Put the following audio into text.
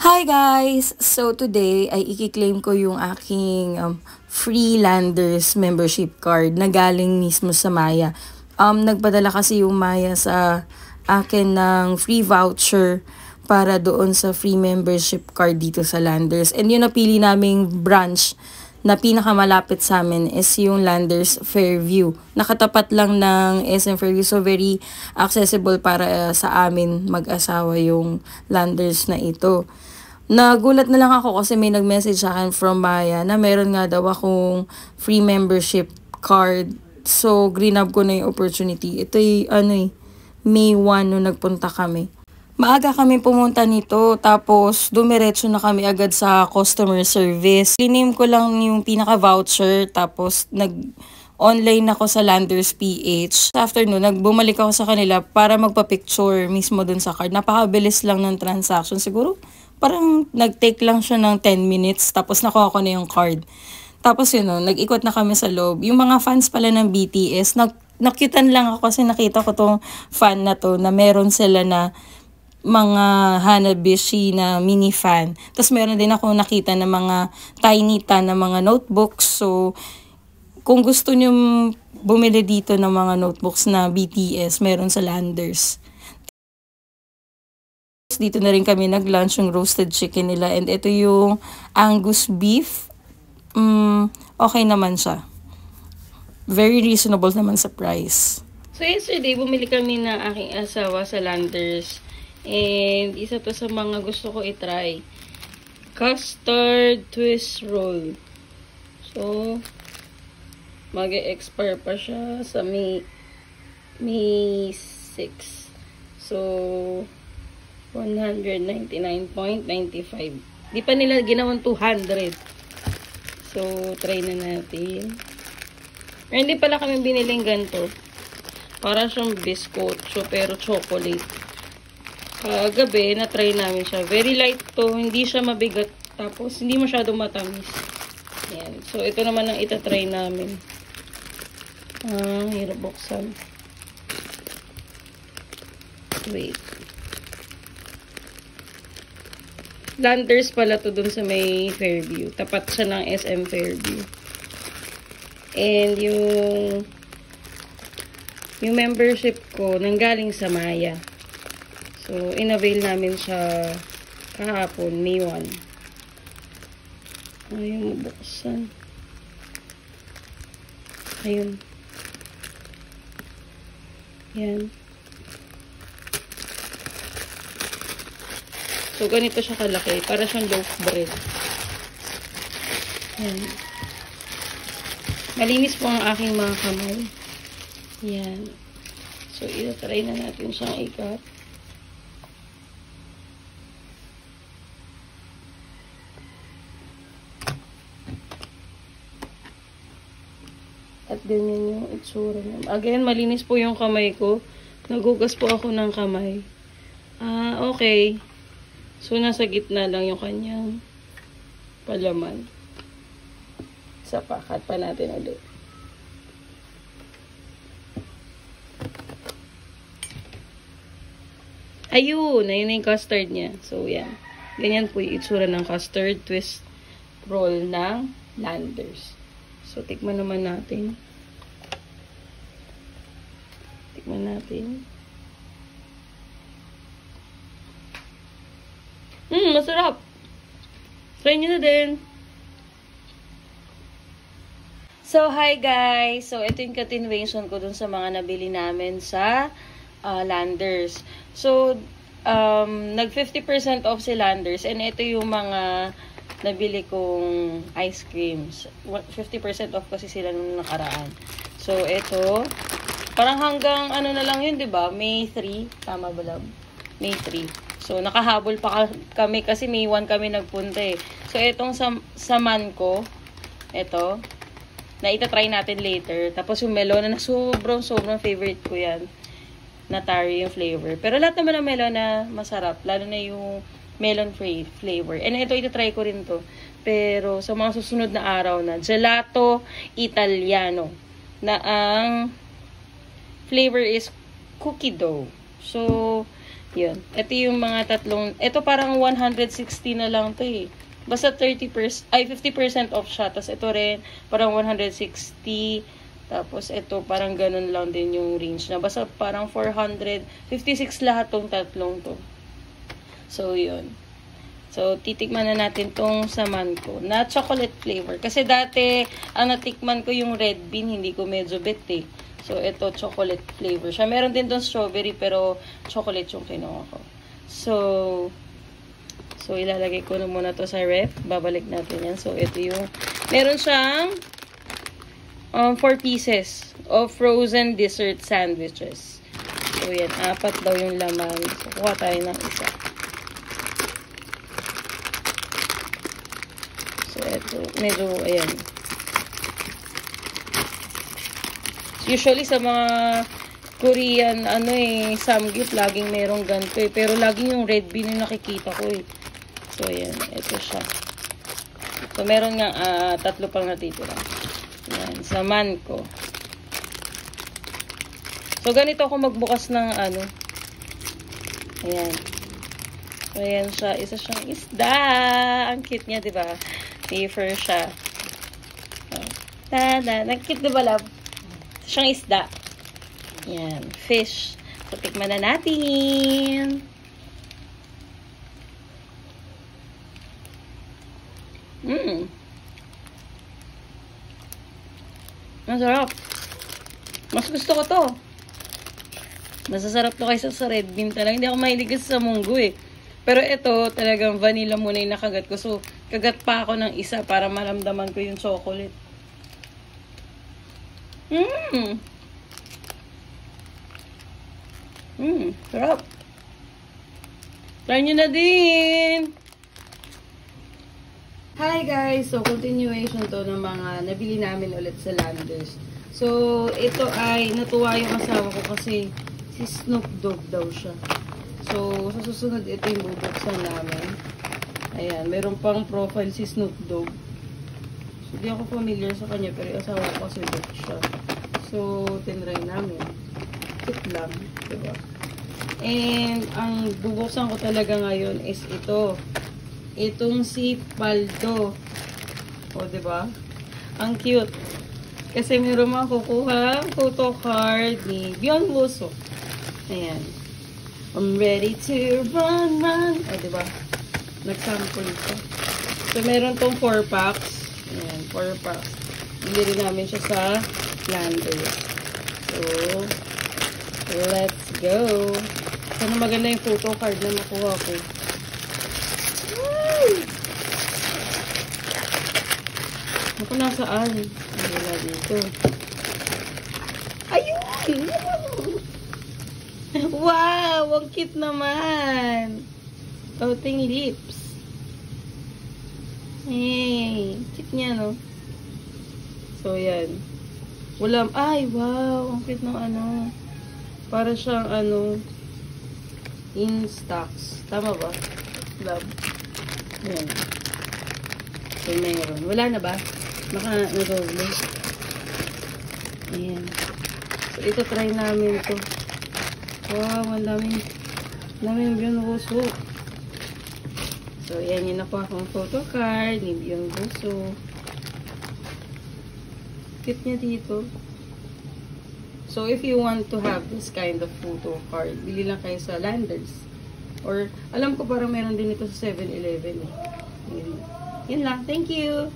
Hi guys! So today ay i-claim ko yung aking Freelanders membership card na galing mismo sa Maya. Nagpadala kasi yung Maya sa akin ng free voucher para doon sa free membership card dito sa Landers. And yung napili naming branch na pinakamalapit sa amin is yung Landers Fairview. Nakatapat lang ng SM Fairview, so very accessible para sa amin mag-asawa yung Landers na ito. Nagulat na lang ako kasi may nag-message sa akin from Maya na meron nga daw akong free membership card. So, grab ko na yung opportunity. Ito May 1 nung nagpunta kami. Maaga kami pumunta nito, tapos dumiretso na kami agad sa customer service. Liname ko lang yung pinaka-voucher, tapos online ako sa Landers PH. After nun, bumalik ako sa kanila para magpa-picture mismo dun sa card. Napakabilis lang ng transaction. Siguro, parang nag-take lang siya ng 10 minutes, tapos nakuha ko na yung card. Tapos nag-ikot na kami sa loob. Yung mga fans pala ng BTS, nakyutan lang ako kasi nakita ko tong fan na to, na meron sila na mga Hanabishi na mini fan. Tapos meron din ako nakita na mga tiny na mga notebooks. So, kung gusto nyo bumili dito ng mga notebooks na BTS, meron sa Landers. Dito na rin kami nag-lunch yung roasted chicken nila. And ito yung Angus beef. Okay naman siya. Very reasonable naman sa price. So yesterday, bumili kami na aking asawa sa Landers. And isa to sa mga gusto ko i-try. Custard twist roll. So, mag-expire pa siya sa May 6. So, 199.95. Di pa nila ginawang 200. So, try na natin. Pero hindi pala kami biniling ganito. Para siyang biskotso pero chocolate. Kagabi, na-try namin siya. Very light to. Hindi siya mabigat. Tapos, hindi masyadong matamis. Ayan. So, ito naman ang itatry namin. Hirap buksan. Wait. Landers pala to dun sa may Fairview. Tapat siya ng SM Fairview. And yung membership ko nanggaling sa Maya. So, in-avail namin siya kahapon, May 1. Ayaw mabuksan. Ayun. Yan. So, ganito siya kalaki. Para siyang loaf bread. Yan. Malinis po ang aking mga kamay. Yan. So, ito-try na natin siyang ikat. At ganyan yung itsura niya. Again, malinis po yung kamay ko. Nagugas po ako ng kamay. Okay. So, nasa gitna lang yung kanyang palaman. Isa pa. Cut pa natin ulit. Ayun! Ayun na yung custard niya. So, yan. Ganyan po yung itsura ng custard twist roll ng Landers. So, tikman naman natin. Tikman natin. Masarap. Try nyo na din. So, hi guys. So, ito yung continuation ko dun sa mga nabili namin sa Landers. So, nag 50% off si Landers. And ito yung mga nabili kong ice creams. 50% off kasi sila nung nakaraan. So, ito. Parang hanggang na lang yun, diba? May 3. Tama ba lang? May 3. So, nakahabol pa kami kasi May 1 kami nagpunta eh. So, itong saman ko, ito, na itatry natin later. Tapos yung melon na sobrang favorite ko yan. Natari yung flavor. Pero lahat naman ng melon na masarap. Lalo na yung melon flavor. And ito, itatry ko rin to. Pero sa mga susunod na araw na, gelato italiano. Na ang flavor is cookie dough. So, Yun. Ito yung mga tatlong, ito parang 160 na lang to eh. Basta 30%, ay 50% off siya. Tapos ito rin, parang 160. Tapos ito, parang ganun lang din yung range na. Basta parang 456 lahat tong tatlong to. So, yun. So, titikman na natin tong saman ko na chocolate flavor. Kasi dati, ang natikman ko yung red bean, hindi ko medyo bet eh. So, ito, chocolate flavor siya. Meron din tong strawberry, pero chocolate yung kinuha ko. So, ilalagay ko na muna to sa ref. Babalik natin yan. So, ito yung, meron siyang 4 pieces of frozen dessert sandwiches. So, yan. 4 daw yung laman. So, kuha tayo ng isa. So, ito. Medyo, ayan. Usually, sa mga Korean, samgyup, laging merong ganito eh. Pero, laging yung red bean yung nakikita ko eh. So, ayan. Ito siya. So, meron nga 3 pang natitira. Ayan. Saman ko. So, ganito ako magbukas ng Ayan. So, ayan siya. Isa siyang isda. Ang cute niya, diba? Safer siya. Nag-cute diba, love? Isa siyang isda. Ayan. Fish. So, tikman na natin. Masarap. Mas gusto ko to. Masasarap to kaysa sa red bean talaga. Hindi ako mahilig sa munggo eh. Pero ito, talagang vanilla muna yung nakagat ko. So, kagat pa ako ng isa para maramdaman ko yung chocolate. Sarap. Try nyo na din. Hi guys! So, continuation to ng mga nabili namin ulit sa Landers. So, ito ay natuwa yung asawa ko kasi si Snoop Dogg daw siya. So, sa susunod, ito yung bubuksan namin. Ayan, meron pang profile si Snoop Dogg. So, di ako familiar sa kanya, pero yung asawa ko kasi Dogg siya. So, tinry namin. Cute lang, diba? And, ang bubuksan ko talaga ngayon is ito. Itong si Paldo. O, diba? Ang cute. Kasi meron mga kukuha photo card ni Beyond Wuso. Ayan. I'm ready to run. O, diba? Nag-sample ito. So, meron tong 4 packs. Ayan, 4 packs. Bili rin namin siya sa Landers. So, let's go. Sana maganda yung photo card na makuha ko. Ako nasaan? Wala dito. Ayun! Wow! Ang cute naman! Outing lips. Hey! Cute niya, no? So, yan. Wala. Ay, wow! Ang cute ng para siyang in stocks. Tama ba? Love. Yan. So, mayroon. Wala na ba? Baka nadoble. Ayan. So, ito try namin ito. Wow, ang daming Beyond Wuso. So, ayan yun ako akong photo card ni Beyond Wuso. Cute niya dito. So, if you want to have this kind of photo card, bili lang kayo sa Landers. Or, alam ko parang meron din ito sa 7-Eleven. Yun lang. Thank you!